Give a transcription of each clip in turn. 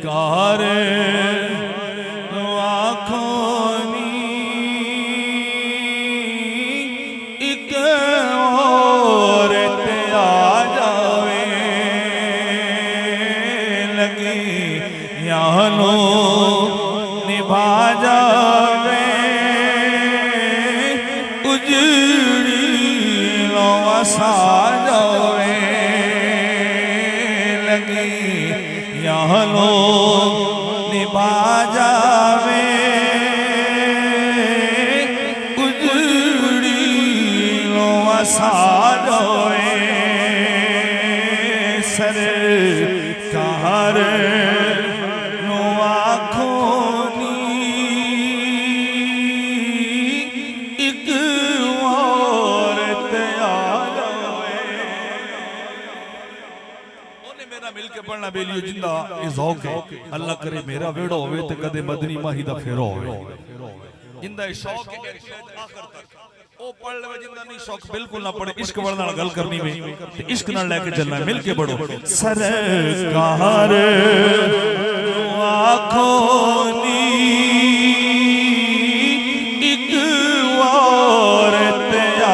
सरकार आँखोनी एक और ते आ जावे लगी यानो निभा जावे उजड़ी लो वसा जावे लगी यानो निभा जावे उजड़ी लो वसा जावे सरकार पढ़ना बेलियो जिंदा ए ज़ौक़ है अल्लाह करे मेरा वेड़ो होवे ते कदे मदनी माही दा फेरो होवे जिंदा ए शौक है आखिर तक ओ पढ़ ले जिंदा नहीं शौक बिल्कुल ना पढ़े इश्क वरना गल करनी में ते इश्क ना लेके चलना मिल के बढ़ो सरकार आँखोनी एक और ते आ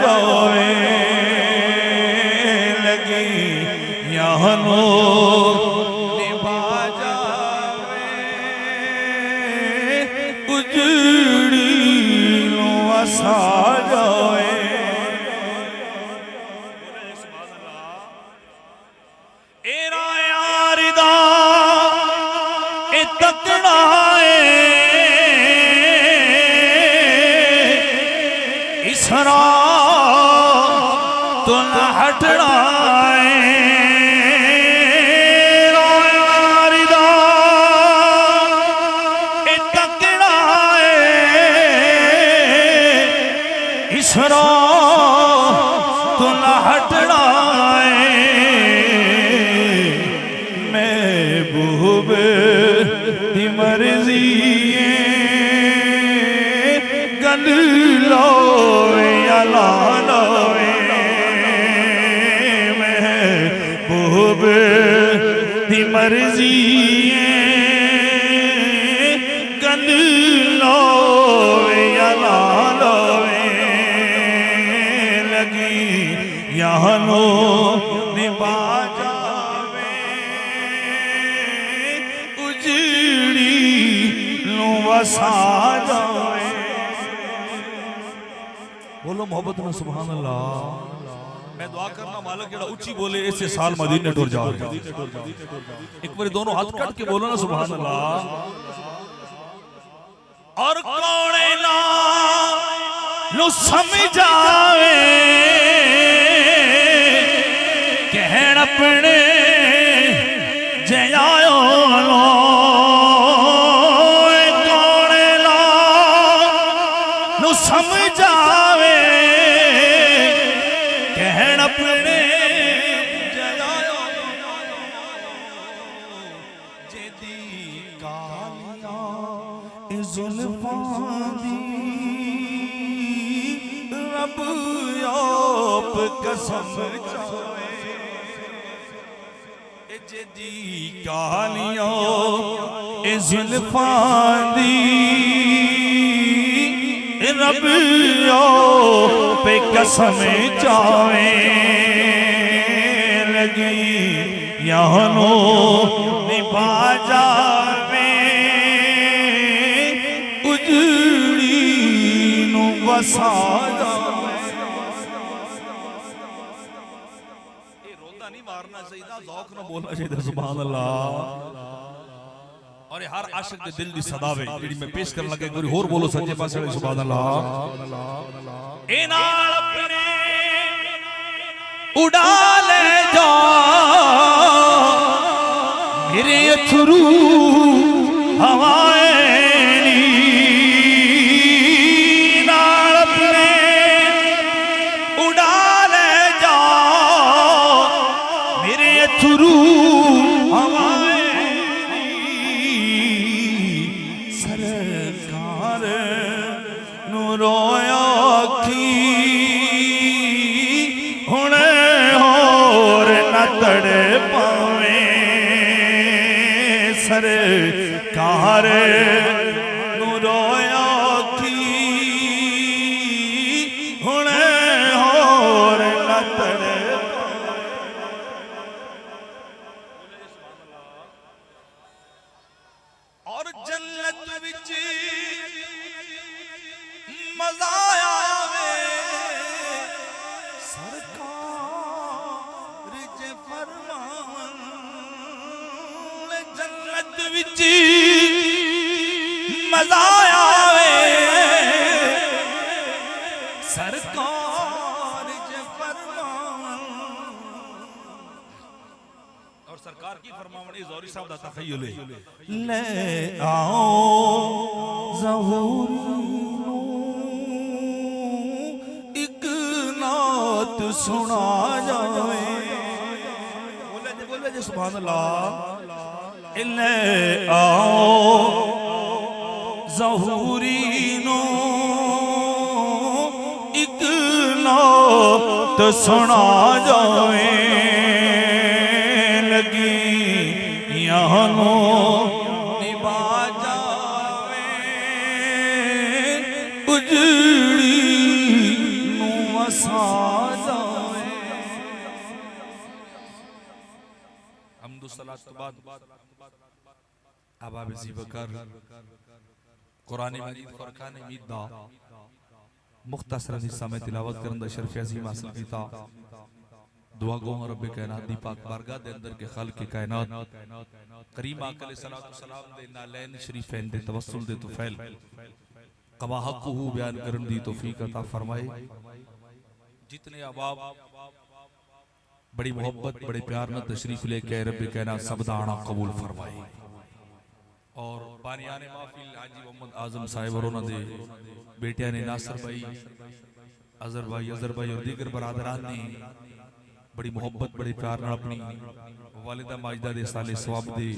जावे लगी यानो तो न हटना इसरा तो न हटना महबूब दी मर्जी गल लो या ला लो महबूब दी मर्जी गल लो या ला लो यानो निभा जावे उजड़ी लो वसा जावे बोलो मोहब्बत में सुभान अल्लाह मैं दुआ करना मालिक जेड़ा ऊंची बोले ऐसे साल मदीने टुर जाओ एक बार दोनों हाथ कट के बोलो ना सुभान अल्लाह और कौने ना लो समझावे कहण अपने जयायो लो कौन ला नु समझावे कहण अपने जयायो जेदी कालिया जुल्फां दी रब आप कसम चावे जेदी कालियों ए जुल्फां दी रब पे कसम चावे लगी यानो निभा जावे उजड़ी नु वसा मारना चाहिए ज़ौक़ ना बोलना चाहिए सुभान अल्लाह और हर आशिक दे दिल दी सदावे जेडी मैं पेश करन लगे कोई होर बोलो सच्चे पासे सुभान अल्लाह ए नाल अपने उड़ा ले जा मेरे अथरू हवाएं नाल अपने उड़ा ले जा मेरे अथरू सरकार नु रोया की हुणे होर न तड़ पावे सरकार नू रोया की हुणे होर नतर और जन्नत विच मजा आवे सरकार जे फरमान जन्नत विच मजा आवे सरकार जे फरमान और सरकार की फरमान ज़ौहरी साहब दा तखय्युल ले आओ ज़हूर सुना जावे बोले जे सुभान अल्लाह ले आओ ज़हूरी नो एक नात सुना जावे लगी यहाँ नो निभा जावे उजड़ी नु वसा अबाब ज़ीबकर कुरान मजीद फरकान उम्मीद दा मुख्तसर हिस्सा में तिलावत करन दा शर्फ अज़ीम हासिल कीता दुआ गो रब कायनात दी पाक बारगाह दे अंदर के खालिक कायनात करीम आका अलैहिस्सलातु वस्सलाम दे नालैन शरीफैन दे तवस्सुल दे तुफैल कमा हक़हू बयान करन दी तौफीक अता फरमाए। जितने अबाब बड़ी मोहब्बत बड़े प्यार में तशरीफ लेके रब कायनात सब दा आना कबूल फरमाए और बानियान महफिल हाजी मोहम्मद आजम साहिब और उन्होंने बेटिया ने नासिर भाई अजहर भाई और दीगर बरादरान ने बड़ी मोहब्बत बड़े प्यार में अपनी वालिदा माजिदा दे साले सवाब दे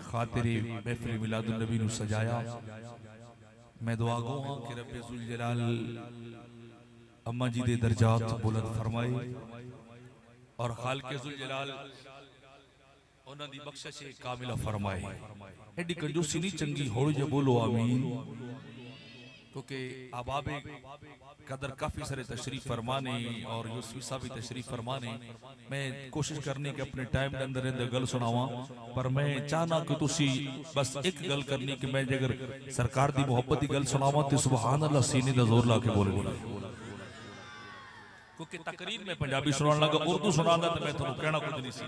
खातिरे महफिल मिलादुन नबी नु सजाया। मैं दुआ गो हां कि रब ज़ुल जलाल अम्मा जी दे दर्जात बुलंद फरमाए और खालिक ज़ुल जलाल उन्हां दी बख्शिश कामिला फरमाए। एडी कंजूसी नहीं चंगी होड़ जो बोलो आमीन क्योंकि अहबाबे कदर काफी सारे तशरीफ फरमाने और यूसुफी साहब भी तशरीफ फरमाने। मैं कोशिश करने के अपने टाइम के अंदर गल सुनावा पर मैं चाहना कि तुसी बस एक गल करनी कि मैं अगर सरकार दी मोहब्बत की गल सुनावा तो सुभान अल्लाह सीने दा जोर ला के बोले क्योंकि तकरीर में पंजाबी सुनाने लगा उर्दू सुनाना तो मैं तुहानू कहना कुछ नहीं सी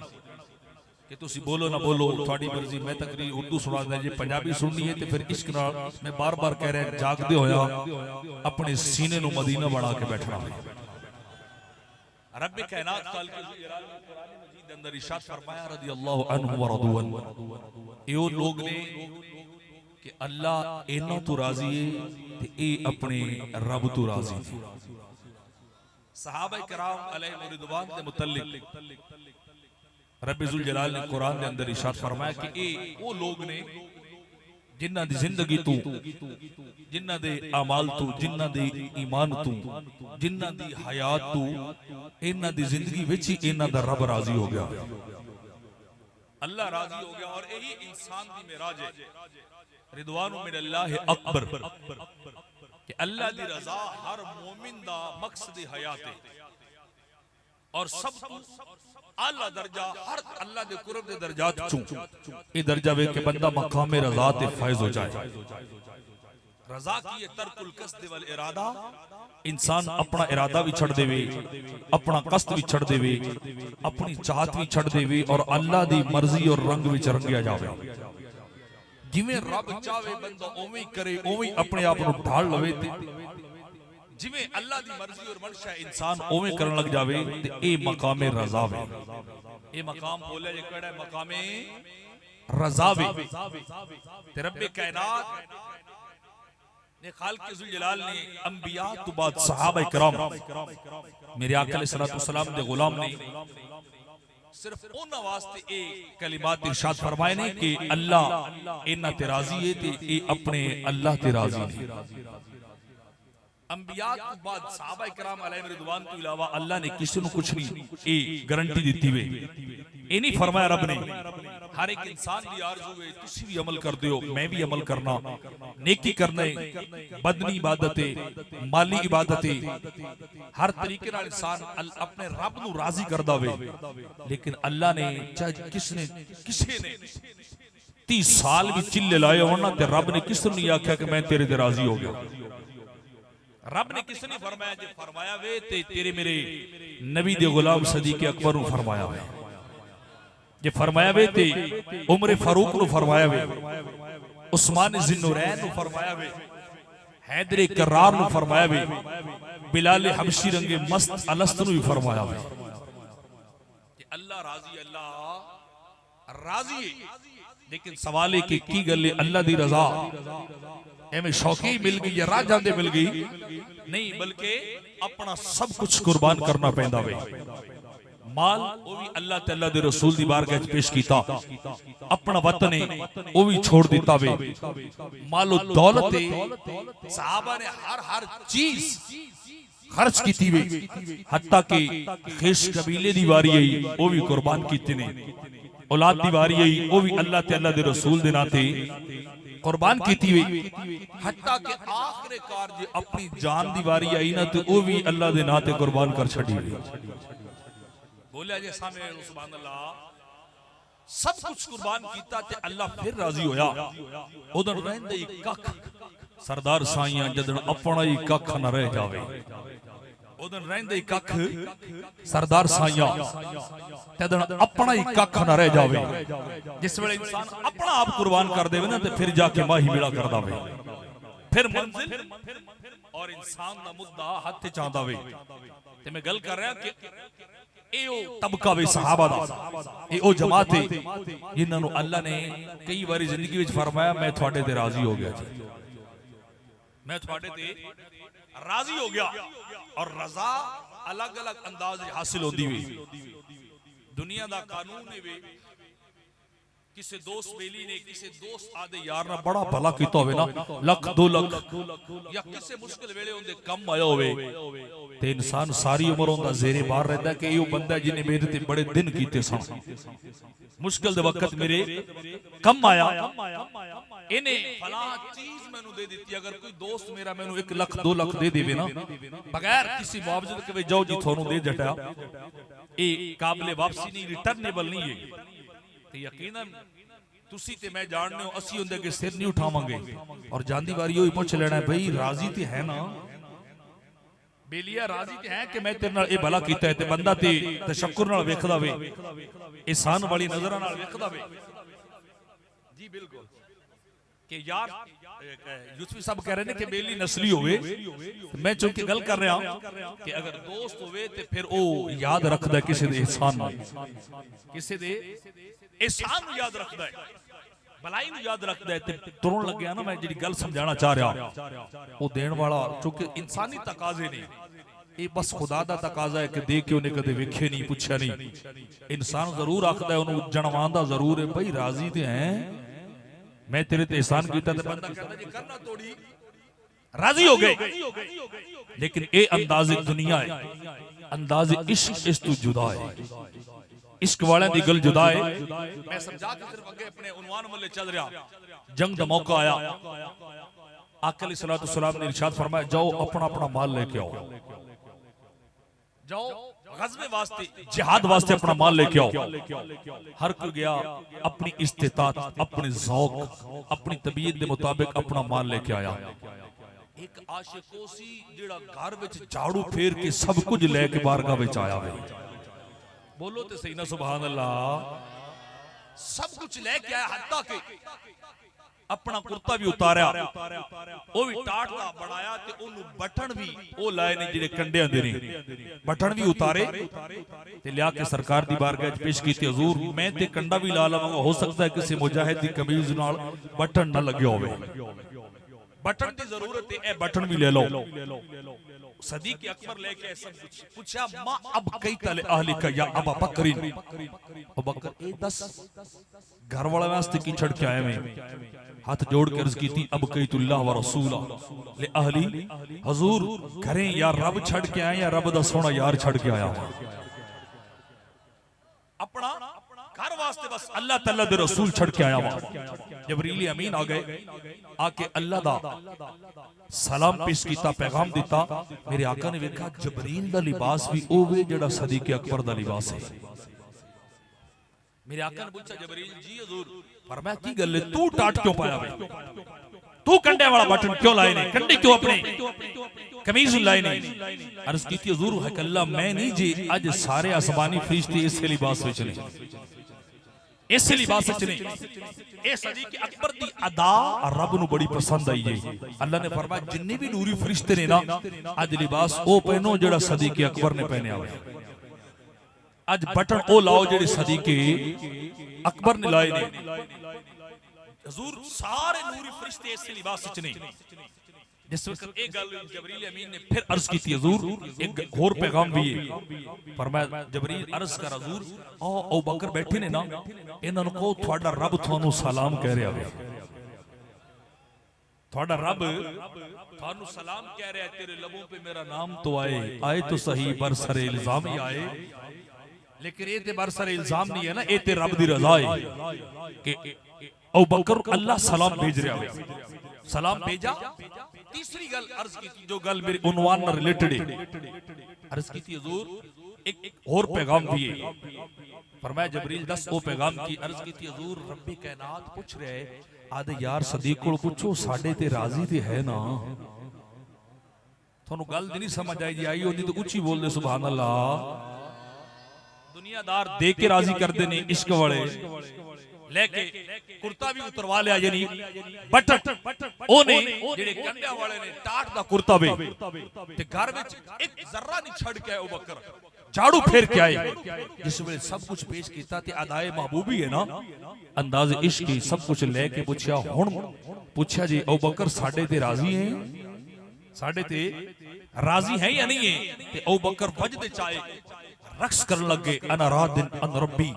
कि तुसी बोलो ना बोलो थोड़ी मर्जी। मैं तकरीर उर्दू सुनाना जे पंजाबी सुननी है तो फिर इश्क नाल मैं बार बार कह रहा जागदे होया अपने सीने नु मदीना बना के बैठना। रब कायनात खालिक ज़ुल जलाल ने कुरान मजीद के अंदर इरशाद फरमाया रज़ी अल्लाहु अन्हु व रदुअन यो लोग ने कि अल्लाह इन्हां तो राजी है ते ए अपने रब तो राजी है। सहाबा किराम अलैहिम रिदवान के मुतल्लिक रब ज़ुल जलाल ने कुरान के अंदर इरशाद फरमाया कि ए वो लोग ने जिन्हां दी जिंदगी तू जिन्हां दे अमाल तू जिन्हां दे ईमान तू जिन्हां दी हयात तू इन्हां दी जिंदगी विच ही इन्हां दा रब राजी हो गया अल्लाह राजी हो गया। और यही इंसान दी मेराज है रिदवानु मिनल्लाह अकबर कि अल्लाह दी रजा हर मोमिन दा मकसद हयात है और सब आला दर्जा हर अल्लाह दे कुर्ब दे दर्जात चूं ये दर्जा वे के बंदा मकाम रज़ा ते फैज हो जाए। रज़ा की ये तरकुल कसद वल इरादा इंसान अपना इरादा भी छड़ देवे अपना कष्ट भी छड़ देवे अपनी चाहत भी छड़ देवे और अल्लाह दी मर्जी और रंग विच रंगिया जावे। जिवें रब चाहे बंदा ओवें ही करे ओवें अपने आप को ढाल लवे जिवें अल्लाह दी मर्जी और मनशा इंसान ओवें करन लग जावे ते ए मकाम रज़ा वे। ए मकाम बोले जे केड़ा मकाम रज़ा वे ते रब कायनात ने खालिक ज़ुल जलाल ने अंबिया तो बाद सहाबा किराम मेरे आका अलैहिस्सलातु वस्सलाम दे गुलाम ने सिर्फ उन्हां वास्ते ए कलिमात इरशाद फरमाए ने कि अल्लाह इन्हां ते राजी है ते ए अपने अल्लाह ते राजी है। अंबिया तो बाद सहाबा इकराम अलैहिम रिदवान तो इलावा अल्लाह ने किसी को कुछ नहीं ए गारंटी दी वे ये नहीं फरमाया रब ने हर एक इंसान की आरज़ू है तुसी भी अमल कर दियो मैं भी अमल करना नेकी करना बदनी इबादत माली इबादत हर तरीके नाल इंसान अपने रब नू राजी करदा वे लेकिन अल्लाह ने चाहे किसने 30 साल भी चिल्ले लाए होना ते रब ने किस नहीं आख्या कि मैं तेरे ते राजी हो गया रब ने किस नहीं फरमाया जे फरमाया वे ते तेरे मेरे नबी दे गुलाम सदीक अकबर नु फरमाया वे जे फरमाया वे ते उमर फारूक नु फरमाया वे उस्मान ज़िन्नुरैन नु फरमाया वे हैदर करार नु फरमाया वे बिलाल हबशी रंगे मस्त अलस्त नु भी फरमाया वे कि अल्लाह राजी लेकिन सवाल है कि की गल अल्लाह दी रजा एमें शौकी मिल गई या राजा दे मिल गई नहीं बल्कि अपना सब कुछ कुर्बान करना पैंदा वे माल वो भी अल्लाह ते अल्लाह दे रसूल दी बारगाह च पेश कीता अपना वतन है वो भी छोड़ दिता वे मालो दौलत सहाबा ने हर चीज खर्च की वे हत्ता कि खेश कबीले दी वारी आई वो भी कुर्बान कीते ने औलाद दी वारी आई वो भी अल्लाह ते अल्लाह दे रसूल दे नाते कुर्बान कीती हुई हत्ता कि आखिरकार जे अपनी जान दी वारी आई ना तो वो भी अल्लाह दे नाते कुर्बान कर छड़ी हुई बोलिया जे सामने सुभान अल्लाह सब कुछ कुर्बान कीता ते अल्लाह फिर राजी होया उधर रहंदे कख सरदार साईयां जदन अपना ही कख न रह जावे उधर रहंदे कख सरदार साईयां तदन अपना ही कख न रह जावे जिस वेले इंसान अपना आप कुर्बान कर देवे ना ते फिर जाके माही मेला कर दावे फिर मंजिल और इंसान दा मुद्दा हाथ च आंदा वे ते मैं गल कर रहा कि ए ओ तबका वे सहाबा दा ए ओ जमात है जिन्हां नु अल्लाह ने कई बारी जिंदगी विच फरमाया मैं तुहाडे ते राजी हो गया जी मैं तुहाडे ते राजी हो गया और रजा अलग अलग अंदाज हासिल होती हुई दुनिया दा कानून है वे किसी दोस्त बेली ने किसी दोस्त आदे यार ना बड़ा भला कीता होवे ना लाख 2 लाख या किसी मुश्किल वेले उनदे कम आया होवे ते इंसान सारी उम्र उनदा जेरे बाहर रहंदा कि यो बंदा जिने मेरे ते बड़े दिन कीते सन मुश्किल दे वक्त मेरे कम आया इने फला चीज मैनू दे दी अगर कोई दोस्त मेरा मैनू 1 लाख 2 लाख दे देवे ना बगैर किसी मुआवजे के जाओ जी थानू दे जटा ए काबिल वापसी नहीं रिटर्नेबल नहीं है ते यकीनन तुसी ते मैं जानने हो असि उनदे के सिर नहीं उठावांगे और जांदी बारी ओही पूछ लेना भाई राजी ते है ना बेलिया राजी ते है कि मैं तेरे नाल ए भला कीता है ते बंदा ते तशक्कुर नाल वेखदा वे एहसान वाली नजरां नाल वेखदा वे जी बिल्कुल कि यार यूसुफी साहब कह रहे हैं कि बेली नस्ली होवे मैं चूंकि गल कर रहा हूं कि अगर दोस्त होवे ते फिर ओ याद रखदा किसी दे एहसान किसी दे एहसान याद रखदा है भलाई नु याद रखदा है ते तुरन लग गया ना मैं जेडी गल समझाना चाह रहा ओ देण वाला चूंकि इंसानी तकाजे ने ये बस खुदा दा तकाजा है कि दे के उन्हें कदे वेखे नहीं पूछया नहीं इंसान जरूर आखदा है ओनु जनवांदा जरूर है भाई राजी ते हैं मैं तेरे ते एहसान कीता ते बंदा कहदा जी करना तोड़ी राजी हो गए लेकिन ए अंदाज़ दुनिया है अंदाज़ इश्क इस तू जुदा है इश्क वाले दी गल जुदा है मैं समझा के सिर्फ आगे अपने उन्वान वाले चल रहा जंग दा मौका आया आका अलैहिस्सलातु वस्सलाम ने इरशाद फरमाया जाओ अपना अपना माल लेके आओ जाओ गज़वे वास्ते जिहाद वास्ते अपना माल लेके आओ हर कोई गया अपनी इस्तिताअत अपने ज़ौक अपनी तबीयत के मुताबिक अपना माल लेके आया एक आशिको सी जेड़ा घर विच झाड़ू फेर के सब कुछ लेके बारगाह विच आया वे बोलो ते सही ना सुभान अल्लाह सब कुछ लेके आया हत्ता के अपना कुर्ता भी उतारा वो भी टाट दा बनाया ते ओनु बटन भी ओ लाए ने जेडे कंडे आंदे ने बटन भी उतारे ते लिया के सरकार दी बारगाह च पेश कीते हुजूर मैं ते कंडा भी ला लवांगा हो सकता है किसी मुजाहिद दी कमीज नाल बटन ना लगे होवे बटन की जरूरत है ए बटन भी ले लो सदीक अकबर लेके सब कुछ पूछा मा अब कई तले अहलिका या अबा बकरीन अबू बकर ए 10 घर वाले वास्ते की छड़ के आए मैं हाथ जोड़ के अर्ज की थी अब कईतुल्लाह व रसूला ले अहली हुजूर घरें या रब छड़ के आए या रब दा सोना यार छड़ के आया अपना घर वास्ते बस अल्लाह तआला दे रसूल छड़ के आया जबरील अमीन आ गए आके अल्लाह दा सलाम पेश कीता पैगाम दिता मेरे आका ने देखा जबरील दा लिबास भी ओवे जेड़ा सदीक अकबर दा लिबास है मेरे आका ने पूछा जबरील जी हुजूर फरमाया की गल है तू टाट क्यों पाया बे तू कंडे वाला बटन क्यों लाए नहीं कंडे क्यों अपने कमीज लाए नहीं अर्ज की थी हुजूर है अल्लाह मैं नहीं जी आज सारे आसमानी फरिश्ते इस लिबास में चले इस लिबास में चले ए सदीक अकबर दी अदा रब नु बड़ी पसंद आई है अल्लाह ने फरमाया जिन्ने भी नूरी फरिश्ते ने ना आज लिबास ओ पहनो जेड़ा सदीक अकबर ने पहने आवे आज बटन ओ लाओ जेड़े सदीक अकबर ने लाए ने हुजूर सारे नूरी फरिश्ते इस लिबास में ने जिस वक्त एक गल जबरील अमीन ने फिर अर्ज की थी हुजूर एक और पैगाम भी है फरमाया जबरील अर्ज कर हुजूर ओ बकर बैठे ने ना इन्हां नु कहो ਤੁਹਾਡਾ रब ਤੁਹਾਨੂੰ सलाम कह रहा है ਤੁਹਾਡਾ रब ਤੁਹਾਨੂੰ सलाम कह रहा है तेरे लबों पे मेरा नाम तो आए तो सही बरसरे इल्जाम ही आए लेकिन ये ते बरसरे इल्जाम नहीं है ना ये ते रब दी रजा है कि ओ बकर अल्लाह सलाम भेज रहा है सलाम भेजा तीसरी गल अर्ज की थी जो गल मेरे उन्वान ਨਾਲ रिलेटेड है अर्ज की थी हुजूर एक और पैगाम भी है फरमाया जबरील 10 ओ पैगाम की अर्ज की थी हुजूर रब्बे कायनात पूछ रहे आदे यार सदीक को पूछो साडे ते राजी ते है ना थानू गल नहीं समझ आई जी आई ओदी तो ऊंची बोल दे सुभान अल्लाह दुनियादार दे के राजी कर देने इश्क वाले लेके कुर्ता भी उतरवा लिया यानी बटन ओने जेड़े कंडिया वाले ने टाट दा कुर्ता वे ते घर विच एक जर्रा नहीं छड़ के ओ बकर झाड़ू फेर के आए जिस वेले सब कुछ पेश कीता ते अदाए महबूबी है ना अंदाज इश्क की सब कुछ लेके पूछया हुन पूछया जी ओ बकर साडे ते राजी हैं साडे ते राजी हैं या नहीं है ते ओ बकर वजदे चाहे रक्स करने लगे अना रादिन अन रब्बी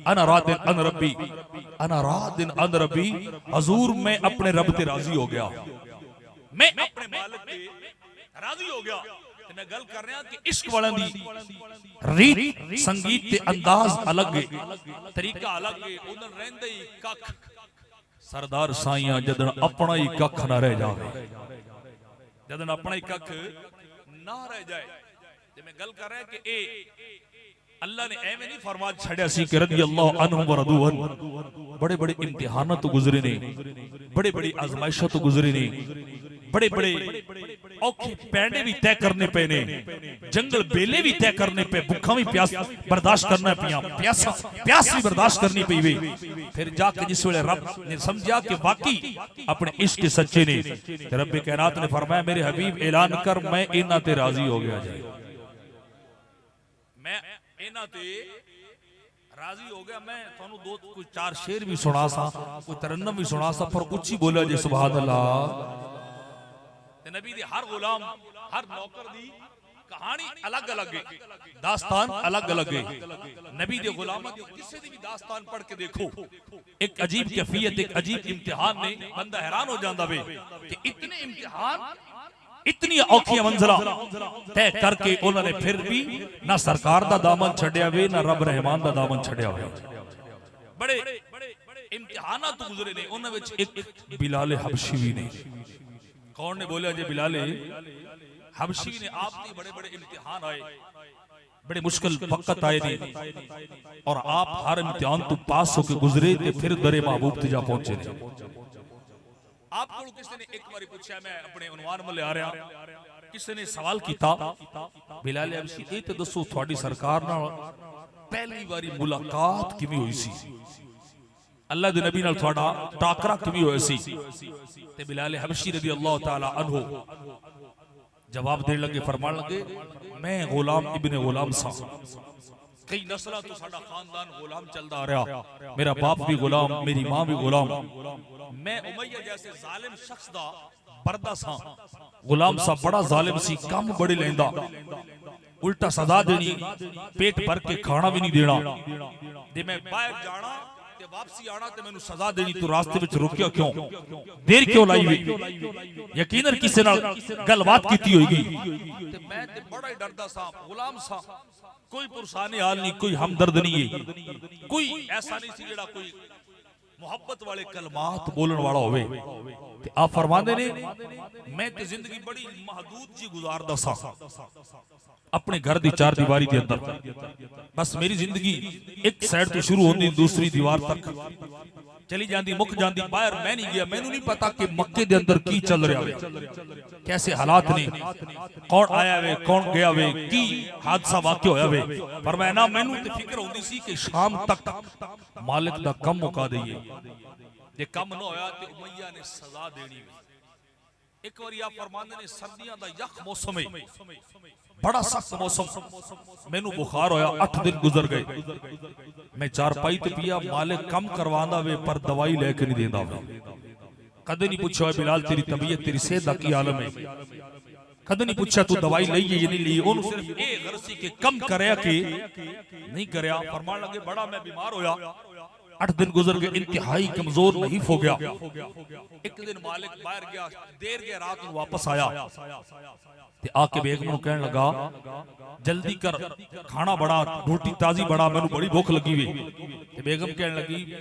अना रादिन अन रब्बी अना रादिन अन रब्बी हुजूर मैं अपने रब ते राजी हो गया मैं अपने मालिक ते राजी हो गया ते मैं गल कर रहा कि इश्क वालों दी रीत संगीत ते अंदाज अलग है तरीका अलग है उधर रहंदे ही कख सरदार साईयां जदन अपना ही कख ना रह जावे जदन अपना ही कख ना रह जाए ते मैं गल कर रहा कि ए अल्लाह ने एवें नहीं फरमान छड़या सी कि रदी अल्लाह अन्हु व रदुअन बड़े बड़े इम्तिहान तो गुजरे ने बड़े बड़ी आजमाइशों तो गुजरे ने बड़े बड़े औखे पैंडे भी तय करने पे ने जंगल बेले भी तय करने पे भूखा भी प्यास बर्दाश्त करना पिया प्यास भी बर्दाश्त करनी पई वे फिर जाके जिस वेले रब ने समझा कि वाकई अपने इश्क के सच्चे ने रब कायनात ने फरमाया मेरे हबीब ऐलान कर मैं इन्हां ते राजी हो गया जी मैं इन्हां ते राजी हो गया मैं थानू दो कोई चार शेर भी सुना सा कोई तरन्नम भी सुना सा पर ऊंची बोला जी सुभान अल्लाह ते नबी दे हर गुलाम हर नौकर दी कहानी अलग अलग है दास्तान अलग अलग है नबी दे गुलामां दी किसी दी भी दास्तान पढ़ के देखो एक अजीब कैफियत एक अजीब इम्तिहान ने बंदा हैरान हो जांदा वे कि इतने इम्तिहान इतनी औखियां मंजिला तय करके उन्होंने फिर भी ना सरकार दा दामन छड़िया वे ना रब रहमान दा दामन छड़िया वे बड़े इम्तिहानां तो गुजरे ने उन्हां विच एक बिलाल हबशी भी ने कौन ने बोलिया जी बिलाल हबशी ने आपने बड़े बड़े इम्तिहान आए बड़े मुश्किल वक्त आए ने और आप हर इम्तिहान तो पास होके गुजरे ते फिर दरे महबूब ते जा पहुंचे ने आपको किसी ने एक बार पूछा मैं अपने उन्वान में ले आ रहा किसी ने सवाल किया बिलाल हबशी ये तो दसो थोड़ी सरकार नाल पहली बारी मुलाकात किवें हुई सी अल्लाह दे नबी नाल थोड़ा टाकरा किवें होया सी ते बिलाल हबशी रज़ी अल्लाह तआला अन्हु जवाब देने लगे फरमान लगे मैं गुलाम इब्ने गुलाम सा कई नस्लां तो साडा खानदान गुलाम चलदा आ रहा मेरा बाप भी गुलाम मेरी मां भी गुलाम मैं उमैया जैसे जालिम शख्स दा बरदा सा गुलाम सा बड़ा जालिम सी काम बड़े लेंदा उल्टा सजा देनी पेट भर के खाना भी नहीं देना ते मैं बाहर जाना ते वापसी आना ते मैनू सजा देनी, तू रास्ते विच रुकिया क्यों, देर क्यों लाई हुई, यकीनन किसी नाल गलबात कीती होगी। ते मैं ते बड़ा ही डरदा सा, गुलाम सा, कोई पुरसाने हाल नहीं, कोई हमदर्द नहीं है, कोई ऐसा नहीं सी जेड़ा कोई मोहब्बत वाले कलमात बोलन वाला होवे। ते आप फरमांदे ने मैं ते जिंदगी बड़ी महदूद जी गुजारदा सा अपने घर दी चार दीवारी के अंदर। बस मेरी जिंदगी एक साइड तो शुरू होंदी दूसरी दीवार तक चली जाती, मुक जाती, बाहर मैं नहीं गया। मैनू नहीं पता कि मक्के दे अंदर की चल रहा है, कैसे हालात ने, कौन आया वे कौन गया वे, की हादसा वाक़ होया वे। पर मैं ना मैनू ते फिक्र होंदी सी कि शाम तक मालिक दा कम मुका दईए, जे कम ना होया ते उमैया ने सजा देनी। एक बार आप फरमांदे ने सर्दियां दा यख मौसम है, बड़ा सख्त मौसम, मैनू बुखार होया, 8 दिन गुजर गए। मैं चारपाई ते पिया, मालिक कम करवांदा वे पर दवाई लेके नहीं देंदा वे। कदे नहीं पूछा बिलाल तेरी तबीयत तेरी सेहत दा की आलम है, कदे नहीं पूछा तू दवाई लई है या नहीं ली। ओनू सिर्फ ए गरसी के कम करया के नहीं करया। फरमान लगे बड़ा मैं बीमार होया, 8 दिन गुजर गए, इंतहाई कमजोर नहीं हो गया। एक दिन मालिक बाहर गया, देर गया, रात में वापस आया ते आके बेगम कहने लगा जल्दी कर, खाना बड़ा, रोटी ताजी बड़ा, मैनू बड़ी भूख लगी हुई। ते बेगम कहने लगी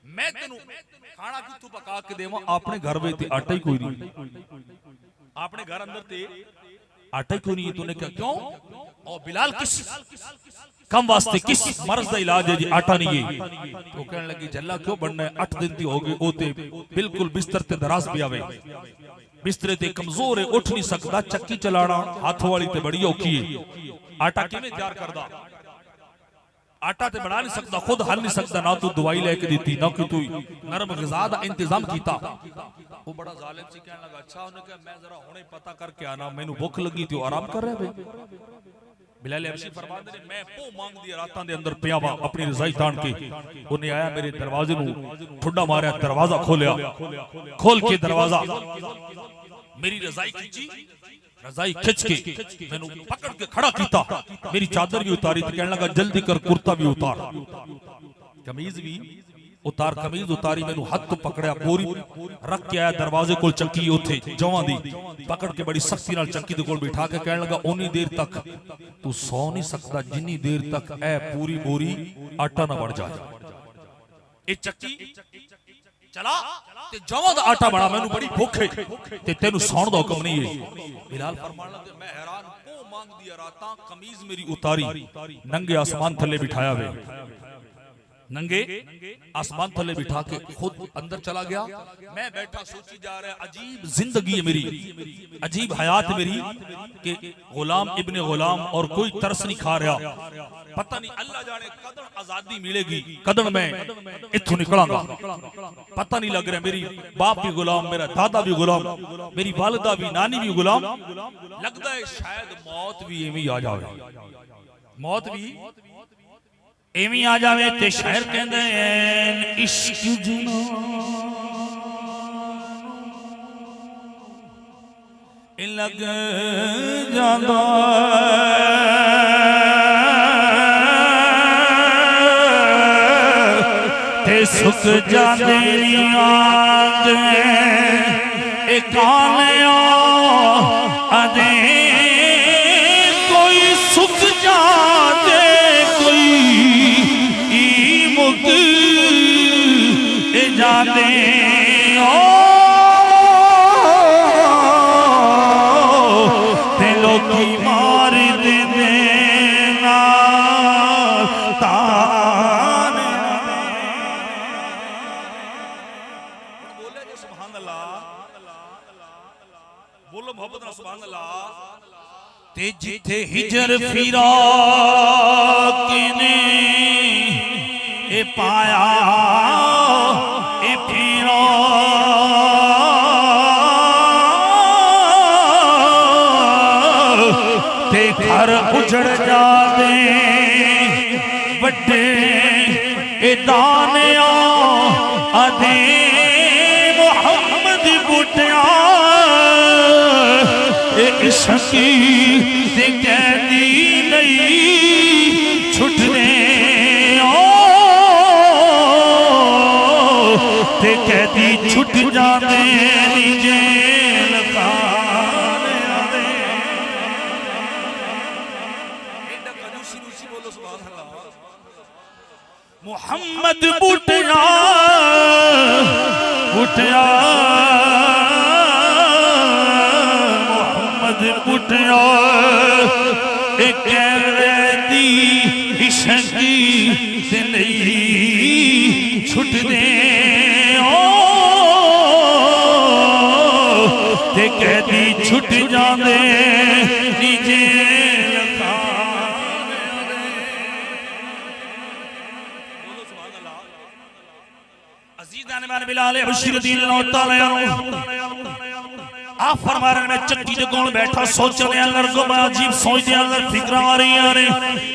मैं तेनू खाना कित्थों पका के देवां, अपने घर में आटा ही कोई नहीं, अपने घर अंदर ते आटा ही कोई नहीं। तूने कहा क्यों, और बिलाल किस कम वास्ते, किस मर्ज का इलाज है जी, आटा नहीं है। तो कहने लगी जल्ला क्यों बनना है, 8 दिन दी हो गई, ओते बिल्कुल बिस्तर ते दराज पिया वे, बिस्तरे ते कमजोर है, उठ नहीं सकता, चक्की चलाना हाथ वाली ते बड़ी औखी है। आटा किवें तैयार करदा, आटा ते बना नहीं सकता, खुद हल नहीं सकता, ना तू दवाई लेके दी, ना कि तू नरम ग़िज़ा दा इंतजाम कीता। वो बड़ा जालिम सी कहने लगा अच्छा, उन्हें कहा मैं जरा हुणे पता करके आना, मैनू भुख लगी थी, आराम कर रहा है। बिलाल हबशी फरमाते ने मैं पो मांग दी रातां दे अंदर पिया वा अपनी रजाई तान के। उन्हें आया मेरे दरवाजे नू ठुड्डा मारिया, दरवाजा खोलिया, खोल के दरवाजा मेरी रजाई खिंची, रजाई खिंच के मैनू पकड़ के खड़ा कीता, मेरी चादर भी उतारी, तो कहने लगा जल्दी कर कुर्ता भी उतार, कमीज भी उतार। कमीज उतारी, मैनू हाथ तो पकड़या, बोरी रख के आया दरवाजे कोल, चक्की उथे जवां दी पकड़ के बड़ी सख्ती नाल चक्की दे कोल बिठा के कहने लगा उन्नी देर तक तू सौ नहीं सकता जिन्नी देर तक ए पूरी बोरी आटा ना बढ़ जाए। ए चक्की चला ते जवां दा आटा बना, मैनू बड़ी भूख है ते तेनू सौण दा हुक्म नहीं है। बिलाल फरमान लगे मैं हैरान, पो मांग दिया रातां, कमीज मेरी उतारी, नंगे आसमान थल्ले बिठाया वे, नंगे आसमान थले बिठा के खुद अंदर चला गया। मैं बैठा सोची जा रहा है अजीब जिंदगी है मेरी, अजीब हयात मेरी कि गुलाम इब्ने गुलाम और कोई तरस नहीं खा रहा। पता नहीं अल्लाह जाने कदन आजादी मिलेगी, कदन मैं इत्थों निकलांगा, पता नहीं लग रहा। मेरी बाप भी गुलाम, मेरा दादा भी गुलाम, मेरी वालिदा भी, नानी भी गुलाम। लगता है शायद मौत भी एवं आ जाए, मौत भी एवं आ जावे। ते शायर कहंदे हैं इश्क जुनून लग जांदा ते सुख जांदे आंदे ए कालिया अदे कोई सुख जांदे जाते दिलों की मार दे देना ताने। बोले जो सुभान अल्लाह, बोलो मोहब्बत ना सुभान अल्लाह। ते जिथे हिजर फिराक ने ए पाया ए फिरा ते घर उजड़ जाते वड्डे ए दानिया अधे मुहम्मद बुटिया ए इश्की ते कहती नहीं छुटने ते कैदी छुट जाते जेल खाने दे। मुहम्मद बुटिया बुटिया मुहम्मद बुटिया एक कैदी इश्की जिंदगी छुट दे ते कैदी छुट जाते नीचे बिलाल बशीर आप फरमा रहे मैं चक्की दे कोल बैठा सोचने अंदर को अजीब सोचने अंदर फिक्र आ रही है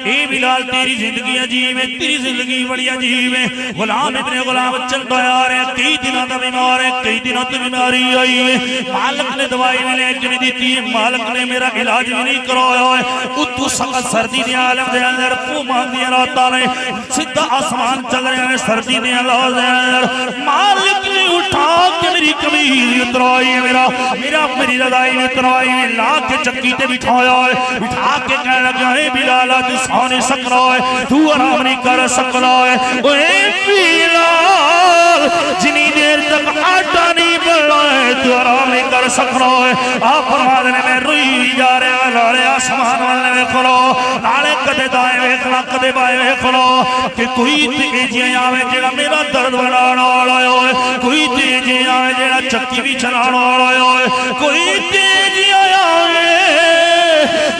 ए बिलाल तेरी जिंदगी अजीब है तेरी जिंदगी बड़ी अजीब है। गुलाम इब्ने गुलाम चलता आ रहे कई दिनों का बीमार है कई दिनों की बीमारी आई है मालिक ने दवाई भी नहीं दी है मालिक ने मेरा इलाज भी नहीं करवाया है उतू सख्त सर्दी के आलम के अंदर भूमा दी रातां ने सीधा आसमान चल रहे हैं सर्दी के आलम के अंदर मालिक ने उठा के मेरी कमीज उतरवाई है मेरी रजाई में तरवाई में ला के चक्की ते बिठाया है बिठा के कह लगा है बिलाल तू सो नहीं सकना है तू आराम नहीं कर सकना है ओए बिलाल जिनी देर तक आटा नहीं बना है तू आराम नहीं कर सकना है। आप फरमाते ने मैं रोई जा रहा नाले आसमान वाले वेख लो नाले कदे दाएं वेख ला कदे बाएं वेख लो कि कोई तेजी आवे जेड़ा मेरा दर्द बढ़ाने वाला है कोई तेजी आवे जेड़ा चक्की भी चलाने वाला है कोई तेज आया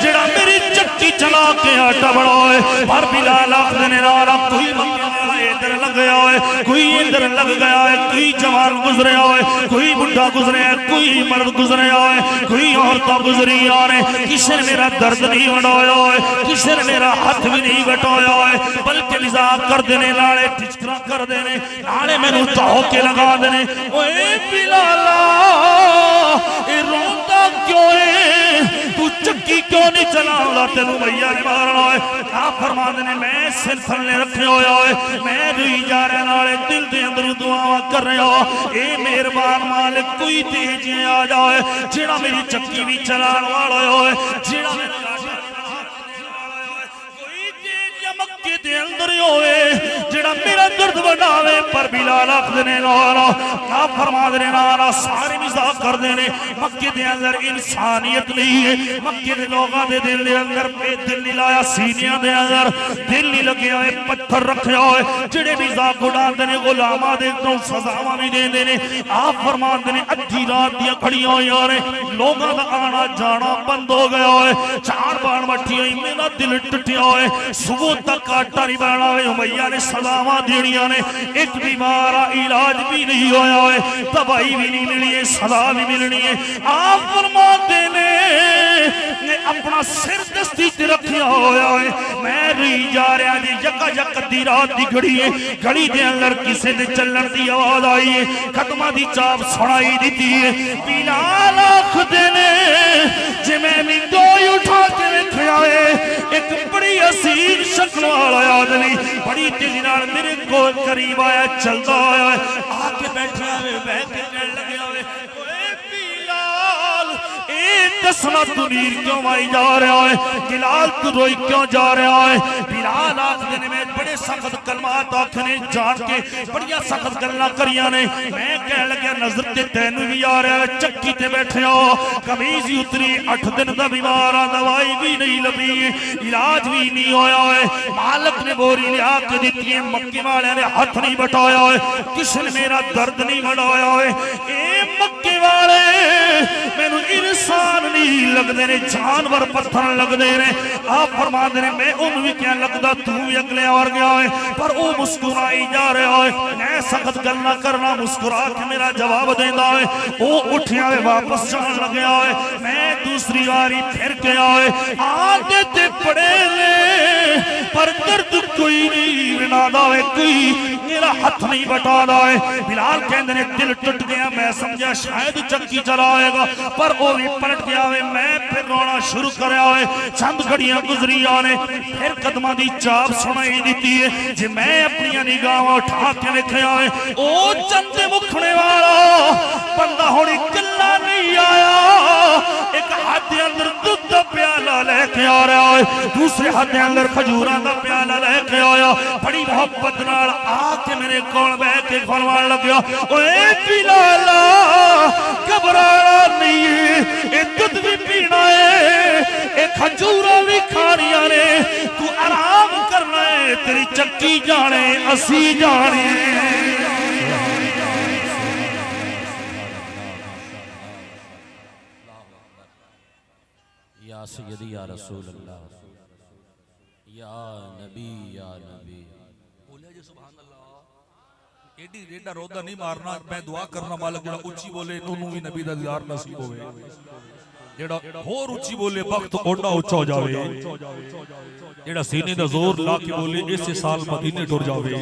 जड़ा मेरी चक्की चला के आटा बढ़ाए पर बिलाल आखने नारा कोई इधर लग गया है कोई इधर लग गया है कोई जवान गुजरे है कोई बुढ़ा गुजरे है कोई मर्द गुजरे है कोई औरत गुजरी आ रहे किसी ने मेरा दर्द नहीं बढ़ाया है किसी ने मेरा हाथ भी नहीं बटाया है बल्कि मजाक कर देने नाले टिचकरा कर देने नाले मैनू धो के लगा देने ओए बिलाल रोता क्यों है तू चक्की क्यों नहीं चलाऊंगा तेनू भैया ने मारना है। आप फरमा देने मैं सिर थल्ले रखे होया है मैं रोई जा रहा नाले दिल के अंदर दुआवां कर रहा ए मेहरबान मालिक कोई तेज आ जाए जेड़ा मेरी चक्की भी चलाने वाला है जेड़ा मेरा मक्के दे अंदर होए जेड़ा मेरा दर्द बनावे पर बिलाल आखदे नारा आप फरमा दे नारा सारे मजाक कर देने मक्के दे अंदर इंसानियत नहीं है मक्के दे लोगां दे दिल दे अंदर दिल नहीं लाया सीनियां दे अंदर दिल नहीं लगे होए पत्थर रखे होए जेड़े मजाक उड़ांदे ने गुलामां दे तो सजावां भी देंदे ने। आप फरमांदे ने अद्धी रात दी खड़ियां होईयां ने लोगां दा आना जाना बंद हो गया है चार बाण मट्ठी होई मेरा दिल टुटिया है सुबह तक आटा नहीं बनना है उमैया ने सलावा देनिया ने एक बीमार इलाज भी नहीं होया है दवाई भी नहीं मिली है सदा भी मिलनी है। आप फरमाते ने अपना सिर दस्ती ते रखिया होया है मैं रही जा रहा जी जगह जग दी रात दी घड़ी है घड़ी दे अंदर किसी ने चलण दी आवाज आई है कदमां दी चाप सुनाई दी है बिलाल आखदे ने जिवें मिंदो उठा के रखया है एक बड़ी असीर शक्ल वाला आदमी बड़ी तेजी नाल मेरे को करीब आया चलता आया आके बैठा है बैठ के कहने लगे दसना तू नीर क्यों आई जा रहा है बिलाल तू रोई क्यों जा रहा है। बिलाल आखदे ने मैं बड़े सख्त कलमात आखने जान के बड़िया सख्त गल्लां करियां ने मैं कह लग्या नजर ते तैनू भी आ रहा है चक्की ते बैठे हो कमीज ही उतरी 8 दिन दा बीमार आ दवाई भी नहीं लभी इलाज भी नहीं होया है मालिक ने बोरी लिया के दित्ती है मक्के वाले ने हाथ नहीं बटाया है किसी ने मेरा दर्द नहीं बढ़ाया है ए मक्के वाले मैनू इंसान नहीं लगते ने जानवर पत्थर लगते ने। आप फरमाते ने मैं उन भी क्या लगता तू भी अगले और गया है पर वो मुस्कुराई जा रहा है मैं सख्त गल ना करना मुस्कुरा के मेरा जवाब देता है वो उठिया वापस जान लग गया है मैं दूसरी बारी फिर गया है आगे ते पड़े ने पर दर्द कोई नहीं बिना दावे कोई मेरा हाथ नहीं बटादा है। बिलाल कहते ने दिल टुट गया, मैं समझा शायद चक्की चलाएगा, पर वो भी पलट गया है। मैं फिर रोना शुरू कराया है। चंद घड़ियां गुजरिया ने, फिर कदमां दी चाप सुनाई दी है। जे मैं अपनी निगाह उठा के वेखिया है, ओ चंद मुखने वाला बंदा होनी कल्ला नहीं आया। एक हाथ के अंदर दूध का प्याला लेके आ रहा है, दूसरे हाथ के अंदर खजूरा का प्याला लेके आया। बड़ी मोहब्बत नाल आके मेरे कोल बैठ के फरमान लग्या, ओए बिलाला घबराना नहीं है, ये दूध भी पीना है, ये खजूरा भी खानिया ने, तू आराम करना है। तेरी चक्की जाने असी जाने। या सय्यदी या रसूल अल्लाह, या नबी या नबी। बोले जी सुभान अल्लाह। एडी रेडा रोदा नहीं मारना, मैं दुआ करना मालिक जेड़ा उच्ची बोले तोनू भी नबी दा दीदार नसीब होवे, जेड़ा होर उच्ची बोले वक्त ओडा उच्चा हो जावे, जेड़ा सीने दा जोर ला के बोले इस साल मदीने टुर जावे।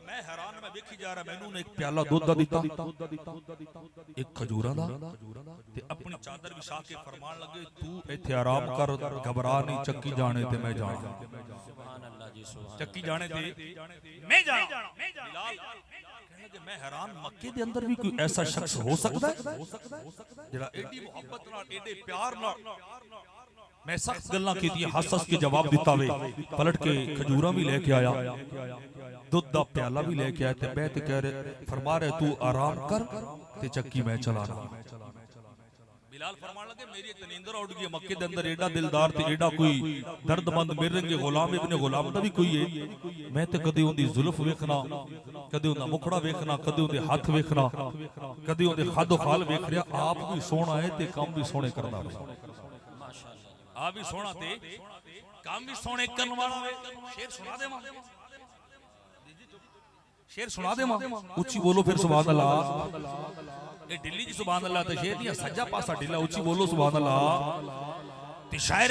मैं हैरान, मैं वेखी जा रहा, मैनू ने एक प्याला दूध दा दिता, एक खजूरा दा, ते अपनी चादर विछा के फरमान लगे, तू इत्थे आराम कर, घबरा नहीं, चक्की जाने ते मैं जाना। सुभान अल्लाह जी, सुभान चक्की जाने ते मैं जाना। बिलाल कहने लगे, मैं हैरान, मक्के दे अंदर भी कोई ऐसा शख्स हो सकदा है जेड़ा एडी मोहब्बत नाल, एडे प्यार नाल। मैं सख्त गल्लां कीतियां, हस हस के जवाब दिता वे, पलट के खजूरा भी लेके आया, दूध दा प्याला भी लेके आया, ते मैं ते कह रहे फरमा रहे तू आराम कर ते चक्की मैं चलाना। बिलाल फरमान लगे, मेरी तनींदर उड़ गई, मक्के दे अंदर एडा दिलदार ते एडा कोई दर्दमंद मेरे रंगे गुलाम इब्ने गुलाम दा भी कोई है। मैं ते कदे उंदी जुल्फ वेखना, कदे उंदा मुखड़ा वेखना, कदे उंदे हाथ वेखना, कदे उंदे खादो खाल वेख रिया। आप भी सोना है ते काम भी सोने करदा है, आप भी सोना ते काम भी सोने करन वाला है। शेर सुना देवा, शेर सुना देवा, उच्ची बोलो फिर सुभान अल्लाह। ये ढिल्ली जी सुभान अल्लाह, ते शेर दी सज्जा पासा ढिला, उच्ची बोलो सुभान अल्लाह। ते शायर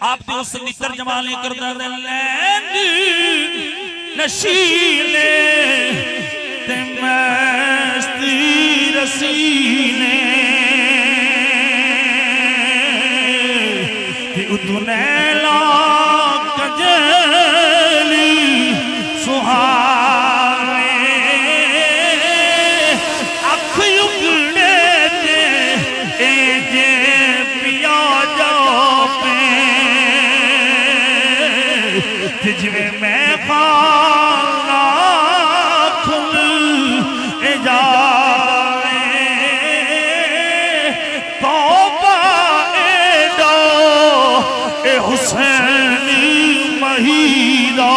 आप दे उस नितर जमाल करदा दे लैंद नशीले ते मस्ती रसीने ते उतने ला कजली सुहावे अख उगड़े ते ए जे पिया जाओ पे ते जिवे मैं खाना खुल ए जावे तौबा एडो ए हुसैन महीदा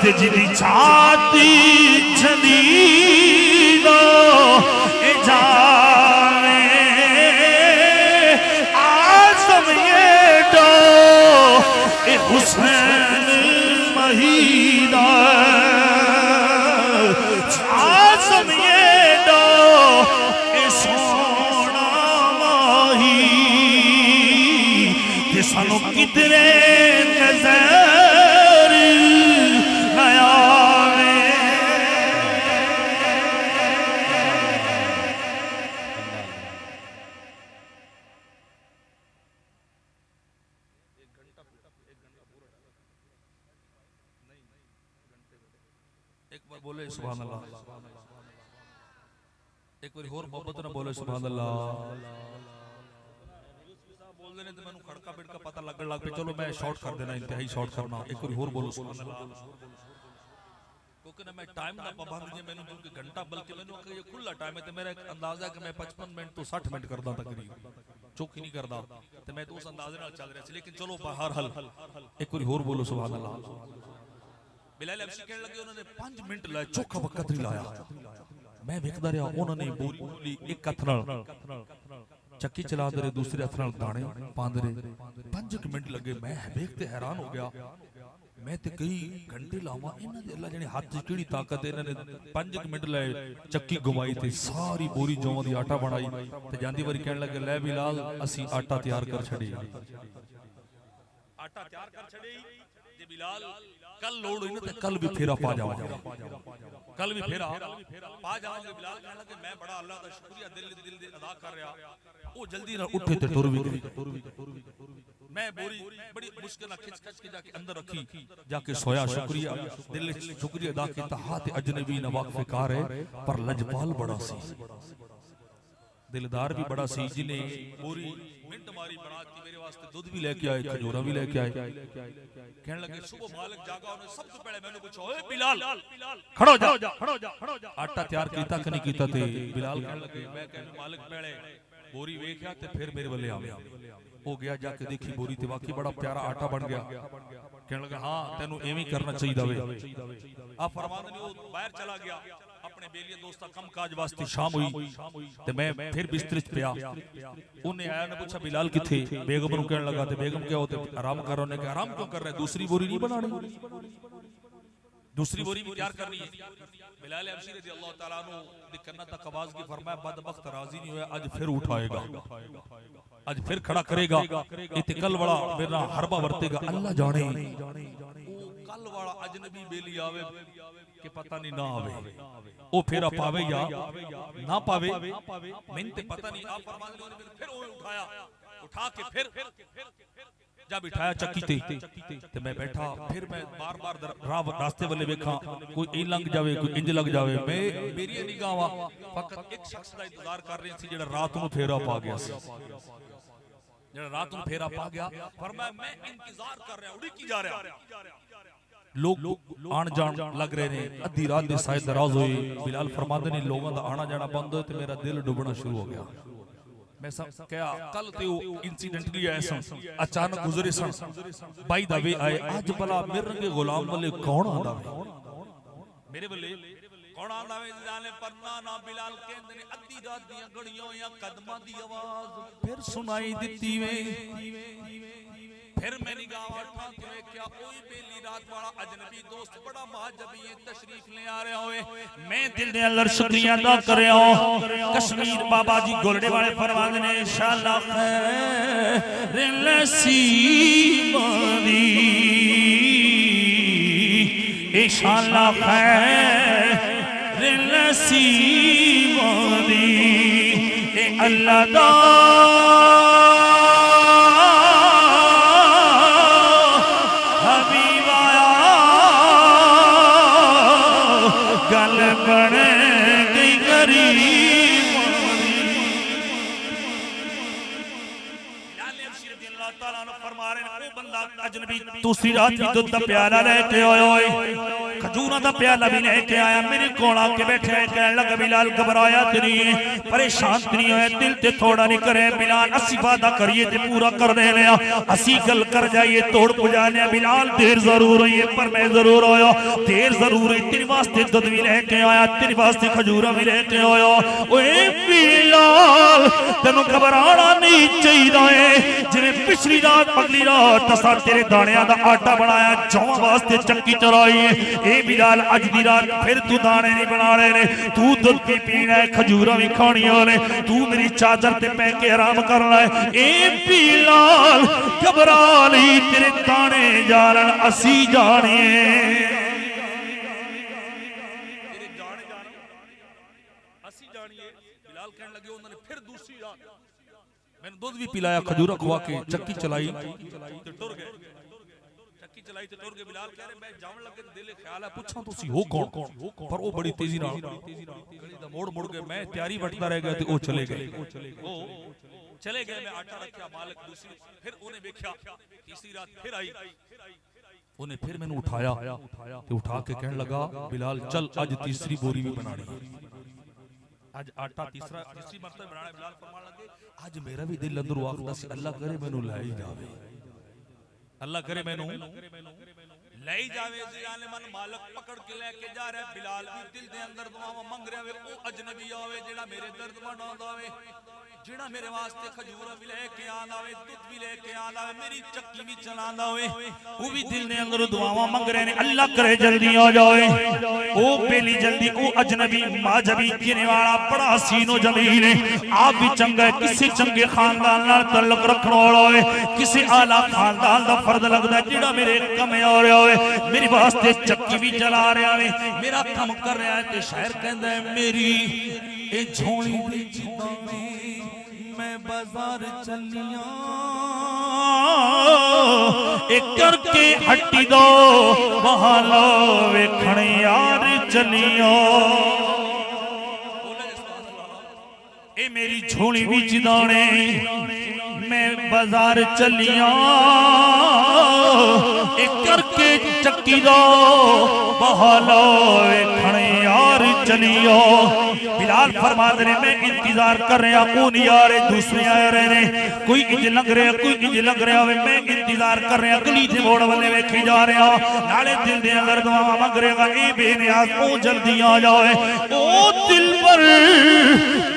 ते जिदी छाती छदीदा ए जावे आज़म एडो ए हुसैन महीदा आज़म एडो ए सोना माही ते सानू किधरे नजर न आवे। एक बार बोले सुभान अल्लाह, एक बार होर मोहब्बत ना बोले सुभान अल्लाह। बोल देने तो मैंने खड़का पिड़का पता लगन लग पे, चलो मैं शॉर्ट कर देना, इंतहाई शॉर्ट करना। एक बार होर बोलो सुभान अल्लाह, क्योंकि ना मैं टाइम का पाबंद नहीं, मैंने क्योंकि घंटा बल्कि मैंने ये खुला टाइम है, तो मेरा एक अंदाजा है कि मैं 55 मिनट तो 60 मिनट करदा तकरीबन, चौकी नहीं करदा, तो मैं तो उस अंदाजे नाल चल रहा सी। लेकिन चलो बाहर हल एक बार होर बोलो सुभान अल्लाह। बिलाल अफसी कहने लगे, उन्होंने 5 मिनट लाए, चौखा वक्त नहीं लाया। मैं वेखदा रहा, उन्होंने बोली एक हथ नाल चक्की चला दे रहे, दूसरे हथ नाल दाने पांदे रहे। 5 मिनट लगे, मैं वेखते हैरान हो गया। मैं ते कई घंटे लावा, इन्हां दे अल्लाह जाने हाथ च किहड़ी ताकत है, इन्होंने 5 मिनट लाए, चक्की घुमाई ते सारी बोरी जौं दी आटा बनाई। ते जांदी वारी कहने लगे, लै बिलाल असी आटा तैयार कर छड़ी, आटा तैयार कर छड़े जे बिलाल कल लोड़ हुई ना ते कल भी फेरा पा जाओगे, कल भी फेरा पा जाओगे। बिलाल कहने लगे मैं बड़ा अल्लाह दा शुक्रिया दिल दे अदा कर रहा। वो जल्दी ना उठे ते टुर भी मैं बोरी बड़ी मुश्किल ना खिच के जाके अंदर रखी, जाके सोया। शुक्रिया दिल शुक्रिया अदा कीता। हाथ अजनबी न वाकफे कार है पर लजपाल बड़ा सी, दिलदार भी बड़ा सी, जिन्हें बोरी मिंट मारी बनाती मेरे वास्ते दूध भी लेके आए, खजूरा भी लेके आए। कहने लगे सुबह मालिक जागा, उन्हें सबसे पहले मैंने पूछा ओए बिलाल खड़ो जा, आटा तैयार कीता कि नहीं कीता थे? बिलाल कहने लगे मैं कहने मालिक पहले बोरी वेख्या ते फिर मेरे वाले आ गया। हो गया जाके देखी बोरी ते वाकई बड़ा प्यारा आटा बन गया। कहने लगा हाँ तेनू एवें करना चाहिए वे। आप फरमान नहीं, वो बाहर चला गया अपने बेलिए दोस्ता कम काज वास्ते। शाम हुई ते मैं फिर बिस्तर च पिया। उन्हें आया ने पूछा बिलाल किथे? बेगम नु कहने लगा ते बेगम क्या होते आराम कर रहे? उन्हें कहा आराम क्यों कर रहे? दूसरी बोरी नहीं बनानी, दूसरी बोरी भी तैयार करनी है। बिलाल हबशी रज़ी अल्लाह तआला अन्हु दिक्कत तक आवाज की फरमाया बदबख्त राजी नहीं हुआ, आज फिर उठाएगा, आज फिर खड़ा करेगा। इते कल वाला मेरा हरबा वरतेगा, अल्लाह जाने कल वाला अजनबी बेली आवे के पता नहीं ना आवे, ओ फेरा पावे या ना पावे मैंने ते पता नहीं। आप फरमान लो फिर वो उठाया, उठा के फिर जब बिठाया चक्की ते मैं बैठा। फिर मैं बार-बार रास्ते वाले देखा, कोई ई लंघ जावे कोई इंज लग जावे। मैं मेरी निगाह फकत एक शख्स का इंतजार कर रही थी जेड़ा रात को फेरा पा गया सी, जेड़ा रात को फेरा पा गया। फरमाया मैं इंतजार कर रहा, उड़ी की जा रहा। लोग आन जान लग रहे ने, अद्धी रात दे साए दराज होए। बिलाल फरमाते ने लोगों दा आना जाना बंद होए ते मेरा दिल डुबना शुरू हो गया। मैं क्या कल ते इंसिडेंटली आए सन, अचानक गुजरे सन, बाई दा वे आए। आज भला मेरे रंगे गुलाम वाले कौन आंदा वे? मेरे वाले कौन आंदा वे? जाने परना ना बिलाल कहंदे ने अद्धी रात दी घड़ियों या कदमां दी आवाज फिर सुनाई दित्ती वे। फिर मैं निगाह उठा के देखा कोई बेली रात वाला अजनबी दोस्त बड़ा महाजबी तशरीफ ले आ रहा होए। मैं दिल दे अंदर शुक्रिया अदा कर रहा हूं। कश्मीर बाबा जी गोलड़े वाले फरमाते ने इंशाअल्लाह खैर नसीबानी, इंशाअल्लाह खैर नसीबानी ए अल्लाह दा दूसरी रात भी दूध का प्याला लेके आए, खजूरा का प्याला भी लेके आया। मेरे कोल आके बैठे कहने लगा बिलाल घबराया तो नहीं, परेशान तो नहीं होया, दिल ते थोड़ा नहीं करे बिलाल, असी वादा करिए ते पूरा कर दे लिया, असी गल कर जाइए तोड़ पुजाने। बिलाल देर जरूर हुई है पर मैं जरूर आया, देर जरूर हुई। तेरे वास्ते दूध भी लेके आया, तेरे वास्ते खजूरा भी लेके आया। ओए बिलाल तेनू घबराना नहीं चाहिए, जिवें पिछली रात अगली रात असां तेरे दाणियां दा आटा बनाया, जौं वास्ते चक्की चलाई है। ए बिलाल अज दी रात फिर तू दाने नहीं बनाने ने, तू दुध भी पीना है, खजूरा भी खानियां ने, तू मेरी चादर ते पै के आराम करना है। ए बिलाल घबरा नहीं, तेरे दाने जान असी जाने बिलाल कहने लगे। उन्होंने फिर दूसरी रात मैंने दूध भी पिलाया, खजूरा खुआ के चक्की चलाई तो टुर गए, चक्की चलाई तो टुर गए। बिलाल कह रहे मैं जावन लगे दिल ख्याल है पूछां तुसी हो कौन, पर वो बड़ी तेजी नाल गली दा मोड़ मुड़ गए। मैं तैयारी बटता रह गया ते वो चले गए, वो चले गए। मैं आटा रखा, मालिक दूसरी फिर उन्हें देखा, तीसरी रात फिर आई, उन्हें फिर मैंने उठाया ते उठा के कहने लगा बिलाल चल आज तीसरी बोरी भी बनानी है, आज आटा तीसरी मरतबा बनाना। बिलाल फरमान लगे आज मेरा भी दिल अंदर आखदा सी अल्लाह करे मैनू लै ही जावे, अल्लाह करे मैनू लै ही जावे। जाने मन मालिक पकड़ के लेके जा रहा है। बिलाल भी दिल दे अंदर दुआवां मंग रहा है, ओ अजनबी आवे जेड़ा मेरे दर्द वंडांदा होवे, जेड़ा मेरे वास्ते खजूरा भी लेके आंदा होवे, दूध भी लेके आंदा होवे, मेरी चक्की भी चलांदा होवे, वो भी दिल दे अंदर दुआवां मंग रहे ने अल्लाह करे जल्दी आ जाए। ओ बेली जल्दी ओ अजनबी माजबी जीने वाला बड़ा हसीनो जमील है। आप भी चंगा है, किसी चंगे खानदान नाल तल्लुक रखने वाला है, किसी आला खानदान दा फर्द लगदा है जेड़ा मेरे कम आ रहा है, मेरे वास्ते चक्की भी चला रहा है, मेरा काम कर रहा है। ते शायर कहंदा है मेरी ए झोली दी जिंदा मैं बाजार चलिया एक करके हट्टी दो वहां लो वेखण यार चलियो। ए मेरी झोली विच दाने मैं बाजार चलिया एक करके चक्की दो वहां लो वेखण यार चलियो। बिलाल फरमाते ने मैं इंतजार कर रहा हूं नहीं आ रहे, दूसरे आ रहे ने, कोई इंज लग रहा कोई इंज लग रहा है, मैं इंतजार कर रहा गली दे मोड़ वाले वेखी जा रहा नाले दिल दे अंदर दुआ मंग रहा ए बेनियाज ओ जल्दी आ जाए ओ दिल पर